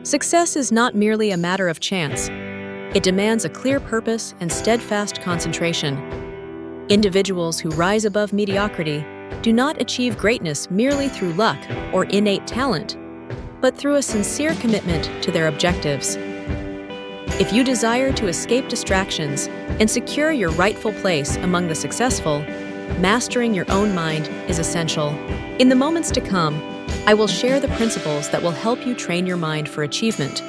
Success is not merely a matter of chance. It demands a clear purpose and steadfast concentration. Individuals who rise above mediocrity do not achieve greatness merely through luck or innate talent, but through a sincere commitment to their objectives. If you desire to escape distractions and secure your rightful place among the successful, mastering your own mind is essential. In the moments to come, I will share the principles that will help you train your mind for achievement,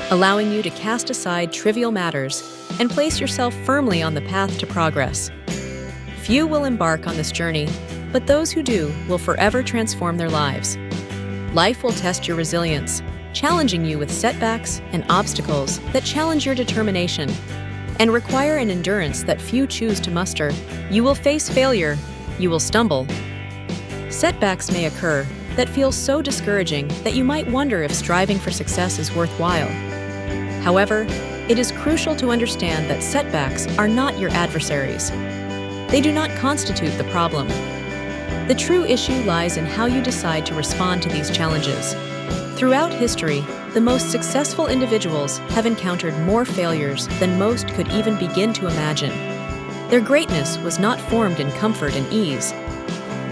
allowing you to cast aside trivial matters and place yourself firmly on the path to progress. Few will embark on this journey, but those who do will forever transform their lives. Life will test your resilience, challenging you with setbacks and obstacles that challenge your determination and require an endurance that few choose to muster. You will face failure, you will stumble. Setbacks may occur that feel so discouraging that you might wonder if striving for success is worthwhile. However, it is crucial to understand that setbacks are not your adversaries. They do not constitute the problem. The true issue lies in how you decide to respond to these challenges. Throughout history, the most successful individuals have encountered more failures than most could even begin to imagine. Their greatness was not formed in comfort and ease.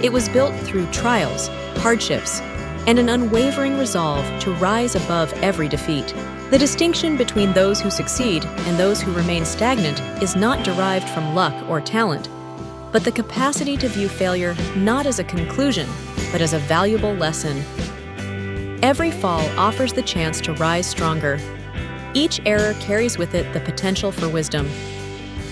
It was built through trials, hardships, and an unwavering resolve to rise above every defeat. The distinction between those who succeed and those who remain stagnant is not derived from luck or talent, but the capacity to view failure not as a conclusion, but as a valuable lesson. Every fall offers the chance to rise stronger. Each error carries with it the potential for wisdom.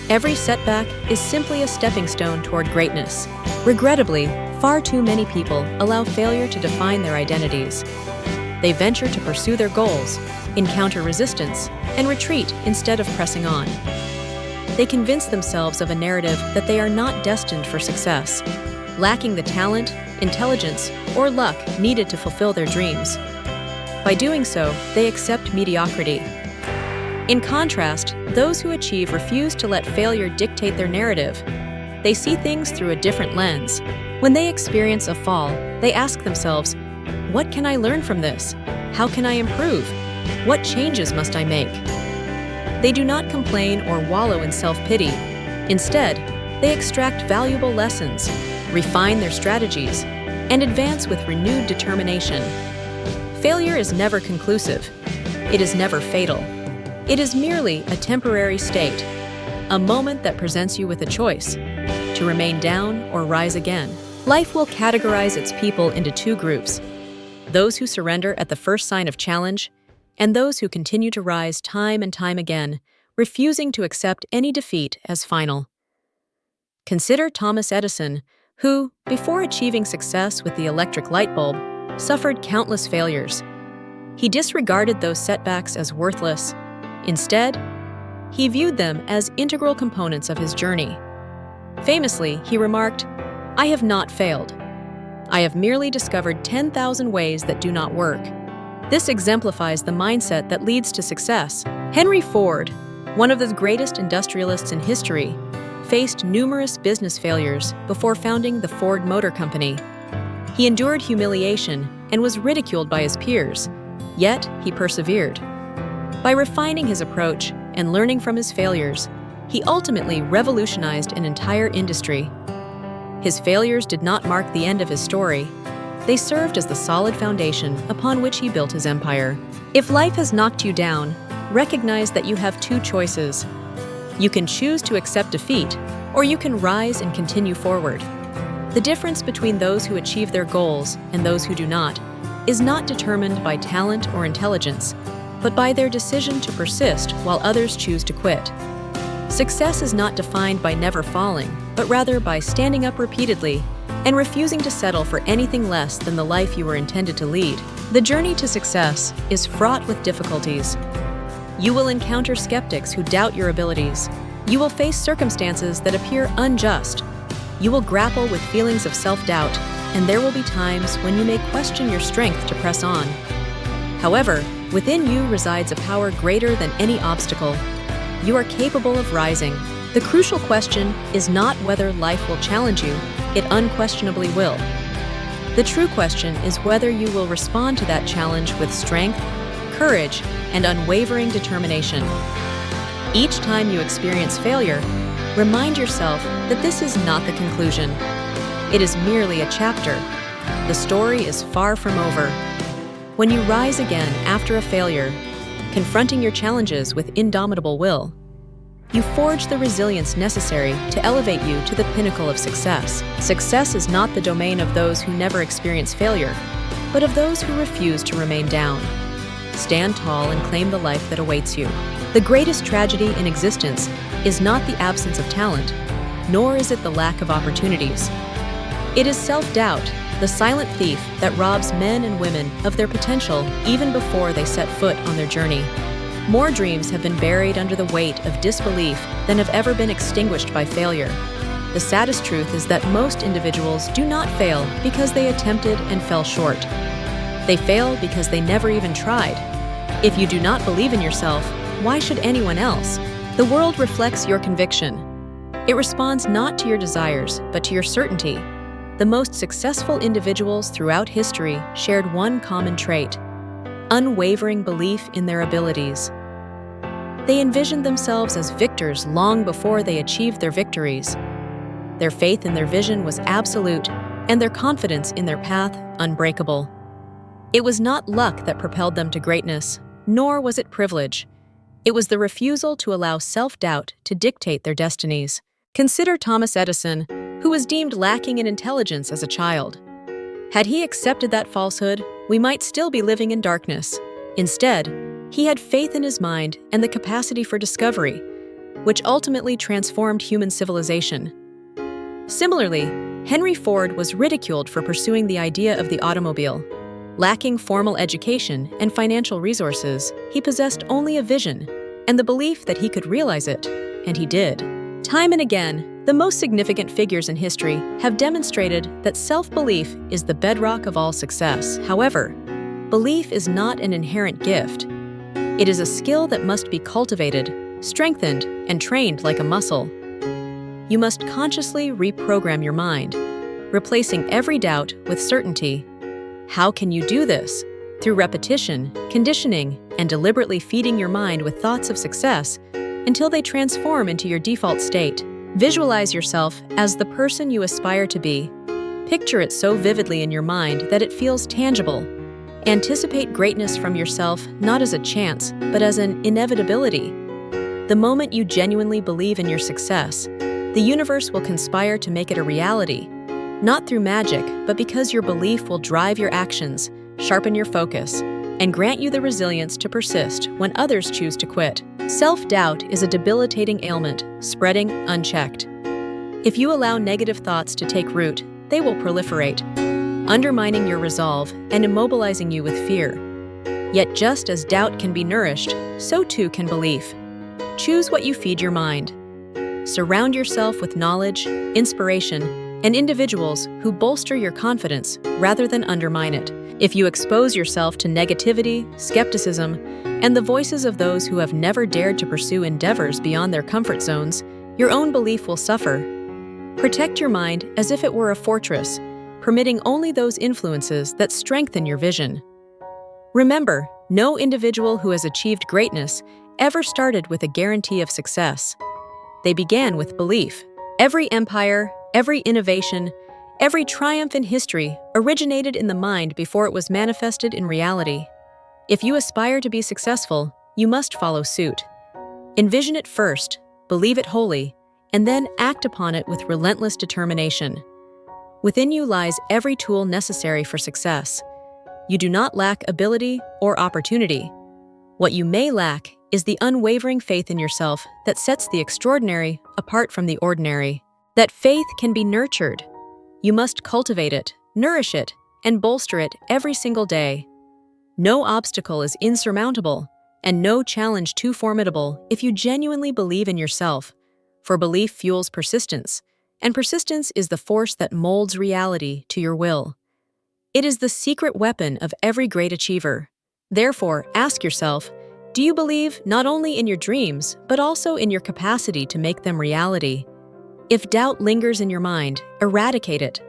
Every setback is simply a stepping stone toward greatness. Regrettably, far too many people allow failure to define their identities. They venture to pursue their goals, encounter resistance, and retreat instead of pressing on. They convince themselves of a narrative that they are not destined for success, lacking the talent, intelligence, or luck needed to fulfill their dreams. By doing so, they accept mediocrity. In contrast, those who achieve refuse to let failure dictate their narrative. They see things through a different lens. When they experience a fall, they ask themselves, "What can I learn from this? How can I improve? What changes must I make?" They do not complain or wallow in self-pity. Instead, they extract valuable lessons, refine their strategies, and advance with renewed determination. Failure is never conclusive. It is never fatal. It is merely a temporary state, a moment that presents you with a choice, to remain down or rise again. Life will categorize its people into two groups: those who surrender at the first sign of challenge, and those who continue to rise time and time again, refusing to accept any defeat as final. Consider Thomas Edison, who, before achieving success with the electric light bulb, suffered countless failures. He disregarded those setbacks as worthless. Instead, he viewed them as integral components of his journey. Famously, he remarked, "I have not failed. I have merely discovered 10,000 ways that do not work." This exemplifies the mindset that leads to success. Henry Ford, one of the greatest industrialists in history, faced numerous business failures before founding the Ford Motor Company. He endured humiliation and was ridiculed by his peers, yet he persevered. By refining his approach and learning from his failures, he ultimately revolutionized an entire industry. His failures did not mark the end of his story. They served as the solid foundation upon which he built his empire. If life has knocked you down, recognize that you have two choices. You can choose to accept defeat, or you can rise and continue forward. The difference between those who achieve their goals and those who do not is not determined by talent or intelligence, but by their decision to persist while others choose to quit. Success is not defined by never falling, but rather by standing up repeatedly and refusing to settle for anything less than the life you were intended to lead. The journey to success is fraught with difficulties. You will encounter skeptics who doubt your abilities. You will face circumstances that appear unjust. You will grapple with feelings of self-doubt, and there will be times when you may question your strength to press on. However, within you resides a power greater than any obstacle. You are capable of rising. The crucial question is not whether life will challenge you. It unquestionably will. The true question is whether you will respond to that challenge with strength, courage, and unwavering determination. Each time you experience failure, remind yourself that this is not the conclusion. It is merely a chapter. The story is far from over. When you rise again after a failure, confronting your challenges with indomitable will, you forge the resilience necessary to elevate you to the pinnacle of success. Success is not the domain of those who never experience failure, but of those who refuse to remain down. Stand tall and claim the life that awaits you. The greatest tragedy in existence is not the absence of talent, nor is it the lack of opportunities. It is self-doubt, the silent thief that robs men and women of their potential even before they set foot on their journey. More dreams have been buried under the weight of disbelief than have ever been extinguished by failure. The saddest truth is that most individuals do not fail because they attempted and fell short. They fail because they never even tried. If you do not believe in yourself, why should anyone else? The world reflects your conviction. It responds not to your desires, but to your certainty. The most successful individuals throughout history shared one common trait: unwavering belief in their abilities. They envisioned themselves as victors long before they achieved their victories. Their faith in their vision was absolute, and their confidence in their path unbreakable. It was not luck that propelled them to greatness, nor was it privilege. It was the refusal to allow self-doubt to dictate their destinies. Consider Thomas Edison, who was deemed lacking in intelligence as a child. Had he accepted that falsehood, we might still be living in darkness. Instead, he had faith in his mind and the capacity for discovery, which ultimately transformed human civilization. Similarly, Henry Ford was ridiculed for pursuing the idea of the automobile. Lacking formal education and financial resources, he possessed only a vision and the belief that he could realize it, and he did. Time and again, the most significant figures in history have demonstrated that self-belief is the bedrock of all success. However, belief is not an inherent gift. It is a skill that must be cultivated, strengthened, and trained like a muscle. You must consciously reprogram your mind, replacing every doubt with certainty. How can you do this? Through repetition, conditioning, and deliberately feeding your mind with thoughts of success until they transform into your default state. Visualize yourself as the person you aspire to be. Picture it so vividly in your mind that it feels tangible. Anticipate greatness from yourself not as a chance, but as an inevitability. The moment you genuinely believe in your success, the universe will conspire to make it a reality, not through magic, but because your belief will drive your actions, sharpen your focus, and grant you the resilience to persist when others choose to quit. Self-doubt is a debilitating ailment, spreading unchecked. If you allow negative thoughts to take root, they will proliferate, undermining your resolve and immobilizing you with fear. Yet just as doubt can be nourished, so too can belief. Choose what you feed your mind. Surround yourself with knowledge, inspiration, and individuals who bolster your confidence rather than undermine it. If you expose yourself to negativity, skepticism, and the voices of those who have never dared to pursue endeavors beyond their comfort zones, your own belief will suffer. Protect your mind as if it were a fortress, permitting only those influences that strengthen your vision. Remember, no individual who has achieved greatness ever started with a guarantee of success. They began with belief. Every empire, every innovation, every triumph in history originated in the mind before it was manifested in reality. If you aspire to be successful, you must follow suit. Envision it first, believe it wholly, and then act upon it with relentless determination. Within you lies every tool necessary for success. You do not lack ability or opportunity. What you may lack is the unwavering faith in yourself that sets the extraordinary apart from the ordinary. That faith can be nurtured. You must cultivate it, nourish it, and bolster it every single day. No obstacle is insurmountable, and no challenge too formidable if you genuinely believe in yourself, for belief fuels persistence, and persistence is the force that molds reality to your will. It is the secret weapon of every great achiever. Therefore, ask yourself, do you believe not only in your dreams, but also in your capacity to make them reality? If doubt lingers in your mind, eradicate it.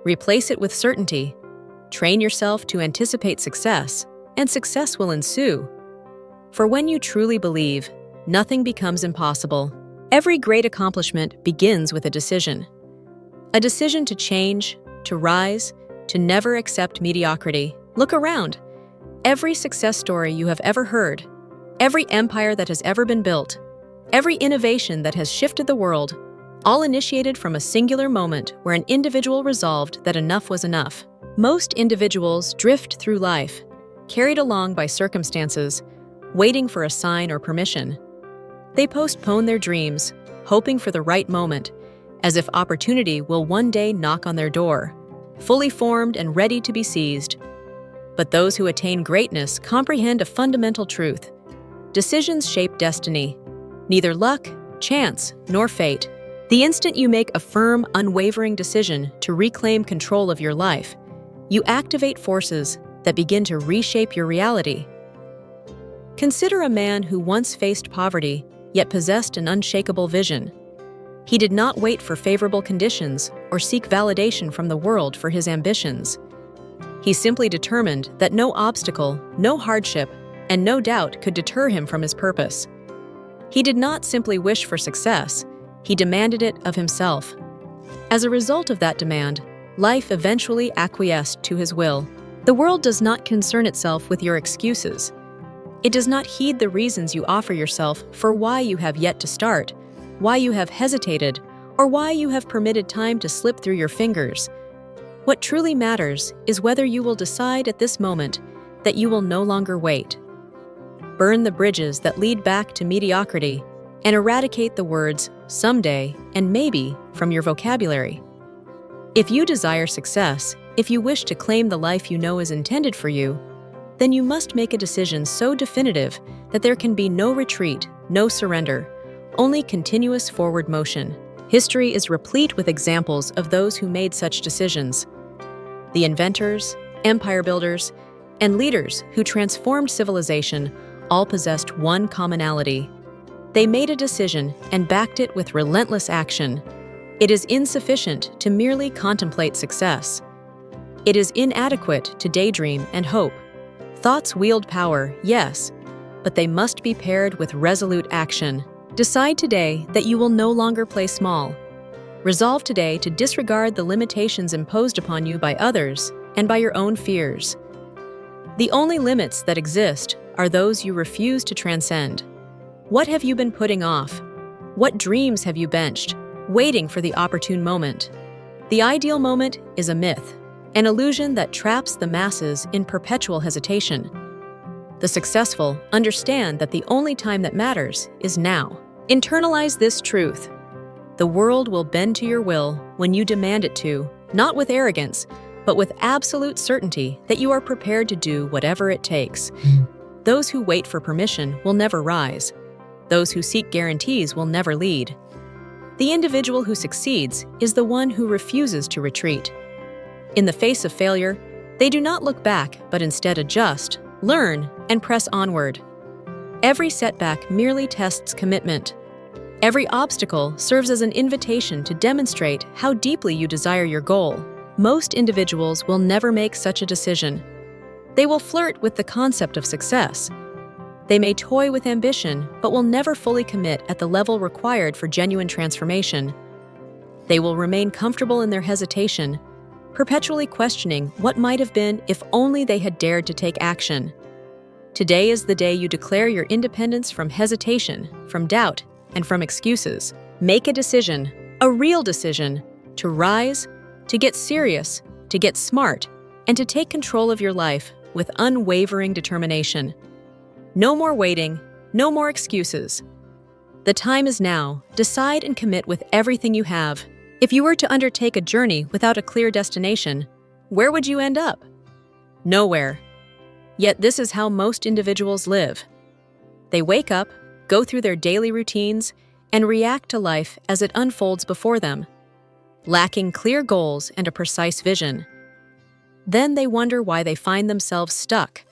Replace it with certainty. Train yourself to anticipate success, and success will ensue. For when you truly believe, nothing becomes impossible. Every great accomplishment begins with a decision. A decision to change, to rise, to never accept mediocrity. Look around. Every success story you have ever heard, every empire that has ever been built, every innovation that has shifted the world, all initiated from a singular moment where an individual resolved that enough was enough. Most individuals drift through life, carried along by circumstances, waiting for a sign or permission. They postpone their dreams, hoping for the right moment, as if opportunity will one day knock on their door, fully formed and ready to be seized. But those who attain greatness comprehend a fundamental truth. Decisions shape destiny, neither luck, chance, nor fate. The instant you make a firm, unwavering decision to reclaim control of your life, you activate forces that begin to reshape your reality. Consider a man who once faced poverty, yet possessed an unshakable vision. He did not wait for favorable conditions or seek validation from the world for his ambitions. He simply determined that no obstacle, no hardship, and no doubt could deter him from his purpose. He did not simply wish for success, he demanded it of himself. As a result of that demand, life eventually acquiesced to his will. The world does not concern itself with your excuses. It does not heed the reasons you offer yourself for why you have yet to start, why you have hesitated, or why you have permitted time to slip through your fingers. What truly matters is whether you will decide at this moment that you will no longer wait. Burn the bridges that lead back to mediocrity and eradicate the words someday and maybe from your vocabulary. If you desire success, if you wish to claim the life you know is intended for you, then you must make a decision so definitive that there can be no retreat, no surrender, only continuous forward motion. History is replete with examples of those who made such decisions. The inventors, empire builders, and leaders who transformed civilization all possessed one commonality. They made a decision and backed it with relentless action. It is insufficient to merely contemplate success. It is inadequate to daydream and hope. Thoughts wield power, yes, but they must be paired with resolute action. Decide today that you will no longer play small. Resolve today to disregard the limitations imposed upon you by others and by your own fears. The only limits that exist are those you refuse to transcend. What have you been putting off? What dreams have you benched, waiting for the opportune moment? The ideal moment is a myth, an illusion that traps the masses in perpetual hesitation. The successful understand that the only time that matters is now. Internalize this truth. The world will bend to your will when you demand it to, not with arrogance, but with absolute certainty that you are prepared to do whatever it takes. Those who wait for permission will never rise. Those who seek guarantees will never lead. The individual who succeeds is the one who refuses to retreat. In the face of failure, they do not look back, but instead adjust, learn, and press onward. Every setback merely tests commitment. Every obstacle serves as an invitation to demonstrate how deeply you desire your goal. Most individuals will never make such a decision. They will flirt with the concept of success. They may toy with ambition, but will never fully commit at the level required for genuine transformation. They will remain comfortable in their hesitation, perpetually questioning what might have been if only they had dared to take action. Today is the day you declare your independence from hesitation, from doubt, and from excuses. Make a decision, a real decision, to rise, to get serious, to get smart, and to take control of your life with unwavering determination. No more waiting, no more excuses. The time is now. Decide and commit with everything you have. If you were to undertake a journey without a clear destination, where would you end up? Nowhere. Yet this is how most individuals live. They wake up, go through their daily routines, and react to life as it unfolds before them, lacking clear goals and a precise vision. Then they wonder why they find themselves stuck.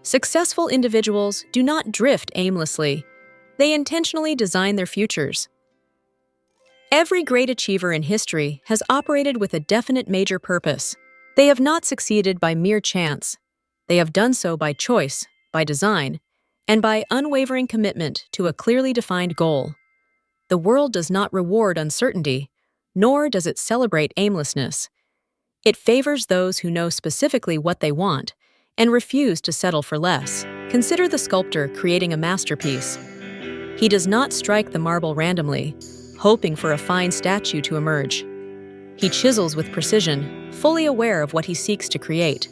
Successful individuals do not drift aimlessly. They intentionally design their futures. Every great achiever in history has operated with a definite major purpose. They have not succeeded by mere chance. They have done so by choice, by design, and by unwavering commitment to a clearly defined goal. The world does not reward uncertainty, nor does it celebrate aimlessness. It favors those who know specifically what they want and refuse to settle for less. Consider the sculptor creating a masterpiece. He does not strike the marble randomly, hoping for a fine statue to emerge. He chisels with precision, fully aware of what he seeks to create.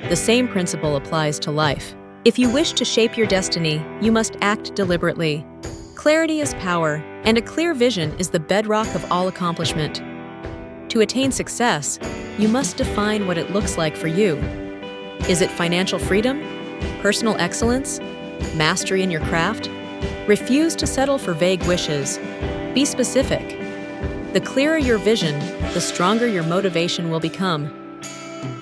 The same principle applies to life. If you wish to shape your destiny, you must act deliberately. Clarity is power, and a clear vision is the bedrock of all accomplishment. To attain success, you must define what it looks like for you. Is it financial freedom? Personal excellence? Mastery in your craft? Refuse to settle for vague wishes. Be specific. The clearer your vision, the stronger your motivation will become.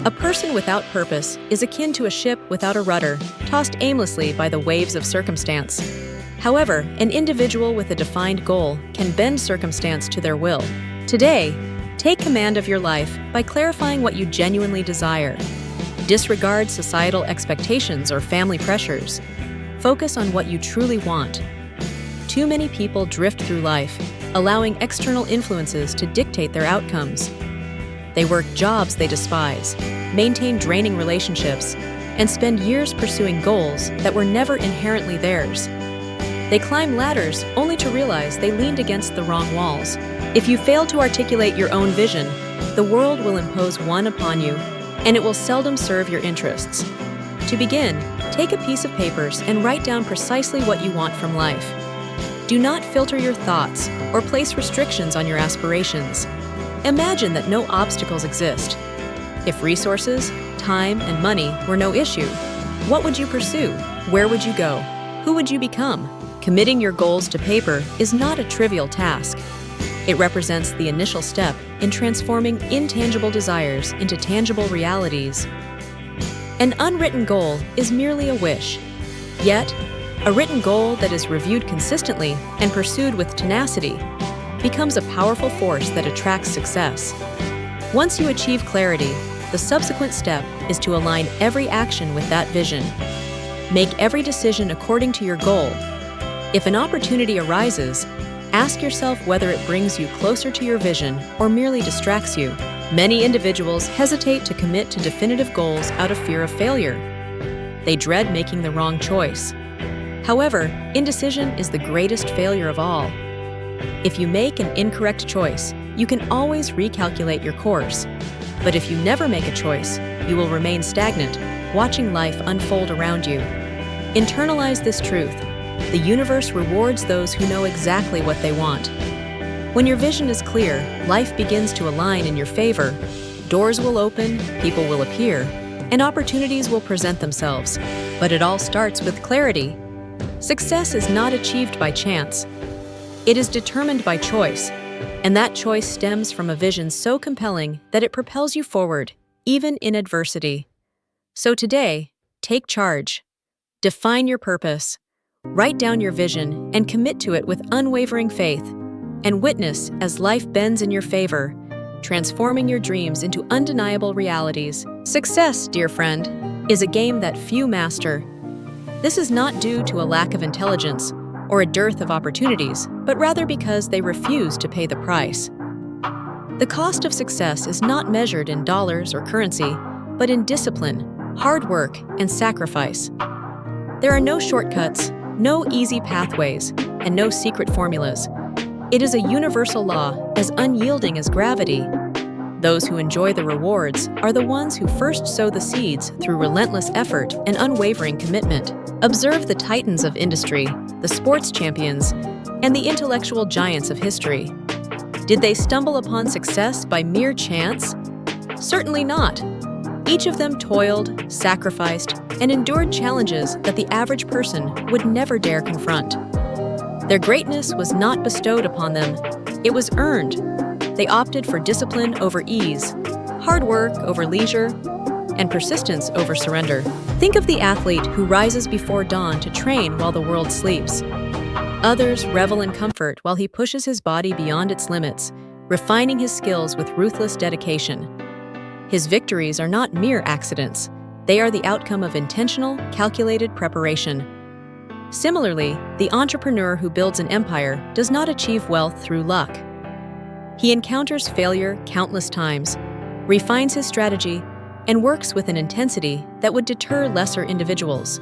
A person without purpose is akin to a ship without a rudder, tossed aimlessly by the waves of circumstance. However, an individual with a defined goal can bend circumstance to their will. Today, take command of your life by clarifying what you genuinely desire. Disregard societal expectations or family pressures. Focus on what you truly want. Too many people drift through life, allowing external influences to dictate their outcomes. They work jobs they despise, maintain draining relationships, and spend years pursuing goals that were never inherently theirs. They climb ladders only to realize they leaned against the wrong walls. If you fail to articulate your own vision, the world will impose one upon you, and it will seldom serve your interests. To begin, take a piece of paper and write down precisely what you want from life. Do not filter your thoughts or place restrictions on your aspirations. Imagine that no obstacles exist. If resources, time, and money were no issue, what would you pursue? Where would you go? Who would you become? Committing your goals to paper is not a trivial task. It represents the initial step in transforming intangible desires into tangible realities. An unwritten goal is merely a wish. Yet, a written goal that is reviewed consistently and pursued with tenacity becomes a powerful force that attracts success. Once you achieve clarity, the subsequent step is to align every action with that vision. Make every decision according to your goal. If an opportunity arises, ask yourself whether it brings you closer to your vision or merely distracts you. Many individuals hesitate to commit to definitive goals out of fear of failure. They dread making the wrong choice. However, indecision is the greatest failure of all. If you make an incorrect choice, you can always recalculate your course. But if you never make a choice, you will remain stagnant, watching life unfold around you. Internalize this truth. The universe rewards those who know exactly what they want. When your vision is clear, life begins to align in your favor. Doors will open, people will appear, and opportunities will present themselves. But it all starts with clarity. Success is not achieved by chance. It is determined by choice, and that choice stems from a vision so compelling that it propels you forward, even in adversity. So today, take charge. Define your purpose. Write down your vision and commit to it with unwavering faith, and witness as life bends in your favor, transforming your dreams into undeniable realities. Success, dear friend, is a game that few master. This is not due to a lack of intelligence or a dearth of opportunities, but rather because they refuse to pay the price. The cost of success is not measured in dollars or currency, but in discipline, hard work, and sacrifice. There are no shortcuts, no easy pathways, and no secret formulas. It is a universal law, as unyielding as gravity. Those who enjoy the rewards are the ones who first sow the seeds through relentless effort and unwavering commitment. Observe the titans of industry, the sports champions, and the intellectual giants of history. Did they stumble upon success by mere chance? Certainly not. Each of them toiled, sacrificed, and endured challenges that the average person would never dare confront. Their greatness was not bestowed upon them, it was earned. They opted for discipline over ease, hard work over leisure, and persistence over surrender. Think of the athlete who rises before dawn to train while the world sleeps. Others revel in comfort while he pushes his body beyond its limits, refining his skills with ruthless dedication. His victories are not mere accidents. They are the outcome of intentional, calculated preparation. Similarly, the entrepreneur who builds an empire does not achieve wealth through luck. He encounters failure countless times, refines his strategy, and works with an intensity that would deter lesser individuals.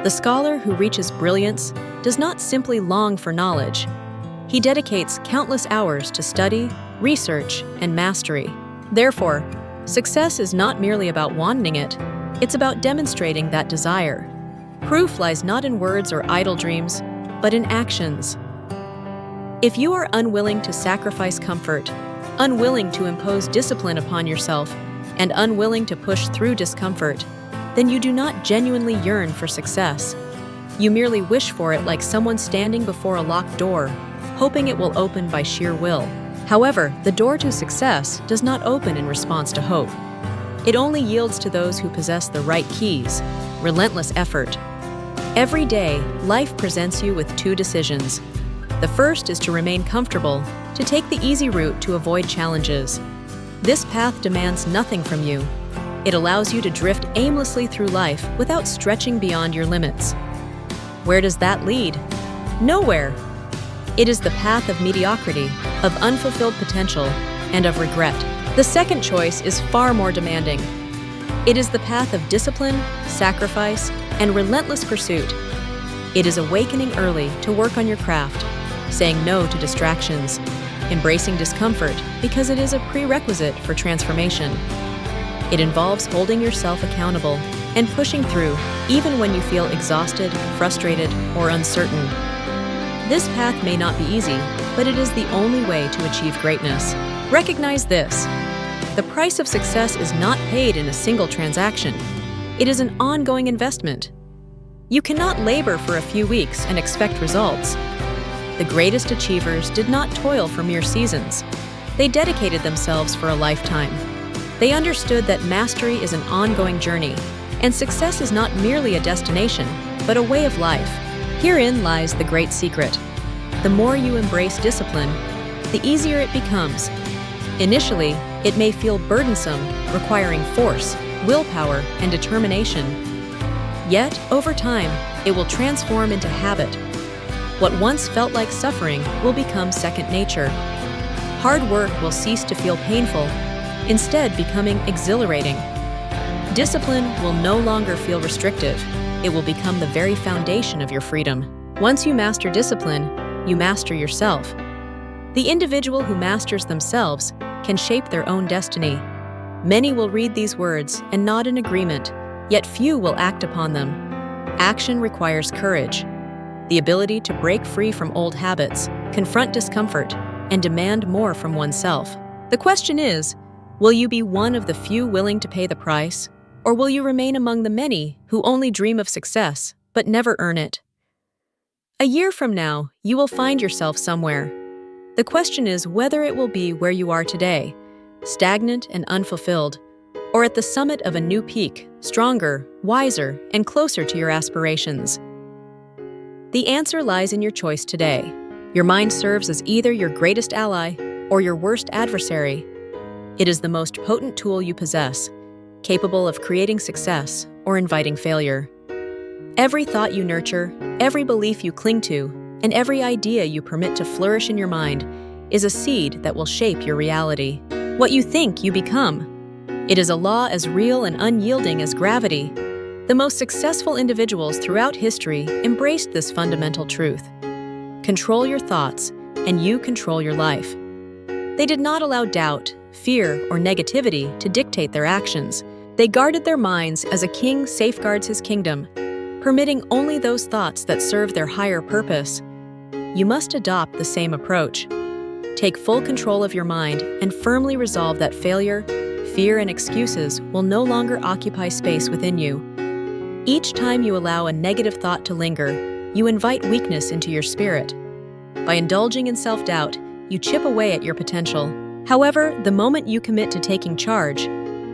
The scholar who reaches brilliance does not simply long for knowledge. He dedicates countless hours to study, research, and mastery. Therefore, success is not merely about wanting it, it's about demonstrating that desire. Proof lies not in words or idle dreams, but in actions. If you are unwilling to sacrifice comfort, unwilling to impose discipline upon yourself, and unwilling to push through discomfort, then you do not genuinely yearn for success. You merely wish for it like someone standing before a locked door, hoping it will open by sheer will. However, the door to success does not open in response to hope. It only yields to those who possess the right keys: relentless effort. Every day, life presents you with two decisions. The first is to remain comfortable, to take the easy route to avoid challenges. This path demands nothing from you. It allows you to drift aimlessly through life without stretching beyond your limits. Where does that lead? Nowhere. It is the path of mediocrity, of unfulfilled potential, and of regret. The second choice is far more demanding. It is the path of discipline, sacrifice, and relentless pursuit. It is awakening early to work on your craft, saying no to distractions, embracing discomfort because it is a prerequisite for transformation. It involves holding yourself accountable and pushing through even when you feel exhausted, frustrated, or uncertain. This path may not be easy, but it is the only way to achieve greatness. Recognize this: the price of success is not paid in a single transaction. It is an ongoing investment. You cannot labor for a few weeks and expect results. The greatest achievers did not toil for mere seasons. They dedicated themselves for a lifetime. They understood that mastery is an ongoing journey, and success is not merely a destination, but a way of life. Herein lies the great secret. The more you embrace discipline, the easier it becomes. Initially, it may feel burdensome, requiring force, willpower, and determination. Yet, over time, it will transform into habit. What once felt like suffering will become second nature. Hard work will cease to feel painful, instead becoming exhilarating. Discipline will no longer feel restrictive. It will become the very foundation of your freedom. Once you master discipline, you master yourself. The individual who masters themselves can shape their own destiny. Many will read these words and nod in agreement, yet few will act upon them. Action requires courage, the ability to break free from old habits, confront discomfort, and demand more from oneself. The question is, will you be one of the few willing to pay the price, or will you remain among the many who only dream of success but never earn it? A year from now, you will find yourself somewhere. The question is whether it will be where you are today, stagnant and unfulfilled, or at the summit of a new peak, stronger, wiser, and closer to your aspirations. The answer lies in your choice today. Your mind serves as either your greatest ally or your worst adversary. It is the most potent tool you possess, capable of creating success or inviting failure. Every thought you nurture, every belief you cling to, and every idea you permit to flourish in your mind is a seed that will shape your reality. What you think, you become. It is a law as real and unyielding as gravity. The most successful individuals throughout history embraced this fundamental truth. Control your thoughts, and you control your life. They did not allow doubt, fear, or negativity to dictate their actions. They guarded their minds as a king safeguards his kingdom, permitting only those thoughts that serve their higher purpose. You must adopt the same approach. Take full control of your mind and firmly resolve that failure, fear, and excuses will no longer occupy space within you. Each time you allow a negative thought to linger, you invite weakness into your spirit. By indulging in self-doubt, you chip away at your potential. However, the moment you commit to taking charge,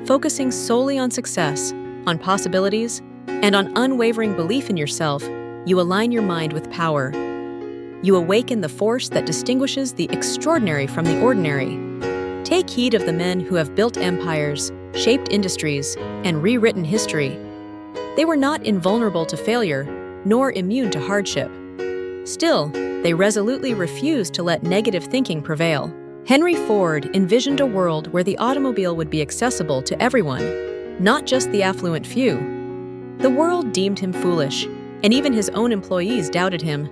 focusing solely on success, on possibilities, and on unwavering belief in yourself, you align your mind with power. You awaken the force that distinguishes the extraordinary from the ordinary. Take heed of the men who have built empires, shaped industries, and rewritten history. They were not invulnerable to failure, nor immune to hardship. Still, they resolutely refused to let negative thinking prevail. Henry Ford envisioned a world where the automobile would be accessible to everyone, not just the affluent few. The world deemed him foolish, and even his own employees doubted him.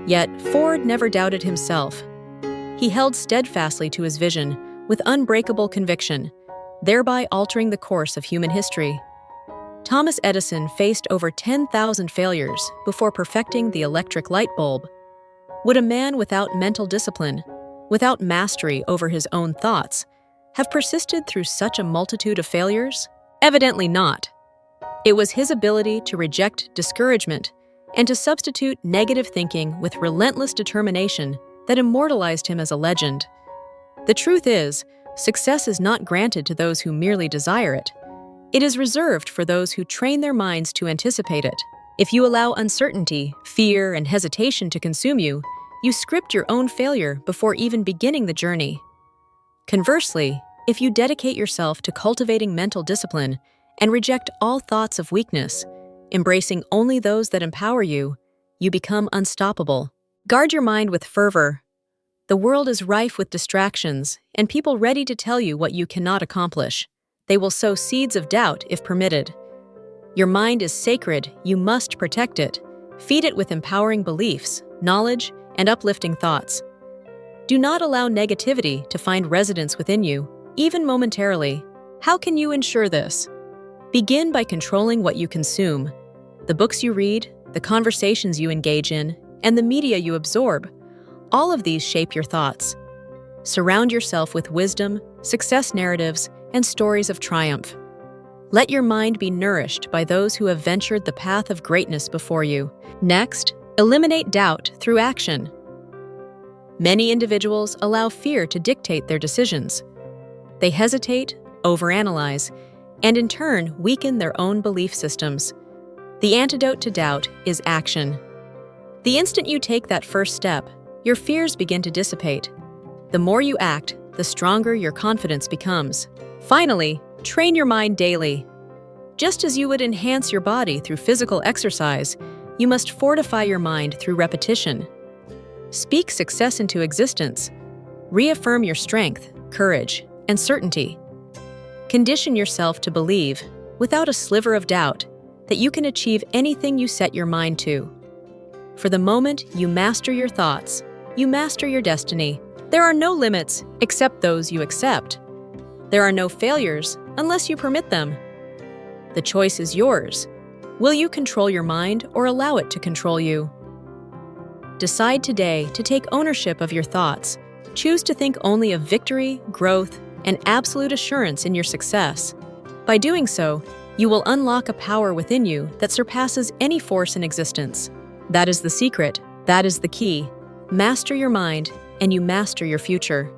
Yet, Ford never doubted himself. He held steadfastly to his vision with unbreakable conviction, thereby altering the course of human history. Thomas Edison faced over 10,000 failures before perfecting the electric light bulb. Would a man without mental discipline, without mastery over his own thoughts, have persisted through such a multitude of failures? Evidently not. It was his ability to reject discouragement and to substitute negative thinking with relentless determination that immortalized him as a legend. The truth is, success is not granted to those who merely desire it. It is reserved for those who train their minds to anticipate it. If you allow uncertainty, fear, and hesitation to consume you, you script your own failure before even beginning the journey. Conversely, if you dedicate yourself to cultivating mental discipline and reject all thoughts of weakness, embracing only those that empower you, you become unstoppable. Guard your mind with fervor. The world is rife with distractions and people ready to tell you what you cannot accomplish. They will sow seeds of doubt if permitted. Your mind is sacred, you must protect it. Feed it with empowering beliefs, knowledge, and uplifting thoughts. Do not allow negativity to find residence within you, even momentarily. How can you ensure this? Begin by controlling what you consume. The books you read, the conversations you engage in, and the media you absorb. All of these shape your thoughts. Surround yourself with wisdom, success narratives, and stories of triumph. Let your mind be nourished by those who have ventured the path of greatness before you. Next, eliminate doubt through action. Many individuals allow fear to dictate their decisions. They hesitate, overanalyze, and in turn weaken their own belief systems. The antidote to doubt is action. The instant you take that first step, your fears begin to dissipate. The more you act, the stronger your confidence becomes. Finally, train your mind daily. Just as you would enhance your body through physical exercise, you must fortify your mind through repetition. Speak success into existence. Reaffirm your strength, courage, and certainty. Condition yourself to believe, without a sliver of doubt, that you can achieve anything you set your mind to. For the moment you master your thoughts, you master your destiny. There are no limits except those you accept. There are no failures unless you permit them. The choice is yours. Will you control your mind or allow it to control you? Decide today to take ownership of your thoughts. Choose to think only of victory, growth, and absolute assurance in your success. By doing so, you will unlock a power within you that surpasses any force in existence. That is the secret. That is the key. Master your mind, and you master your future.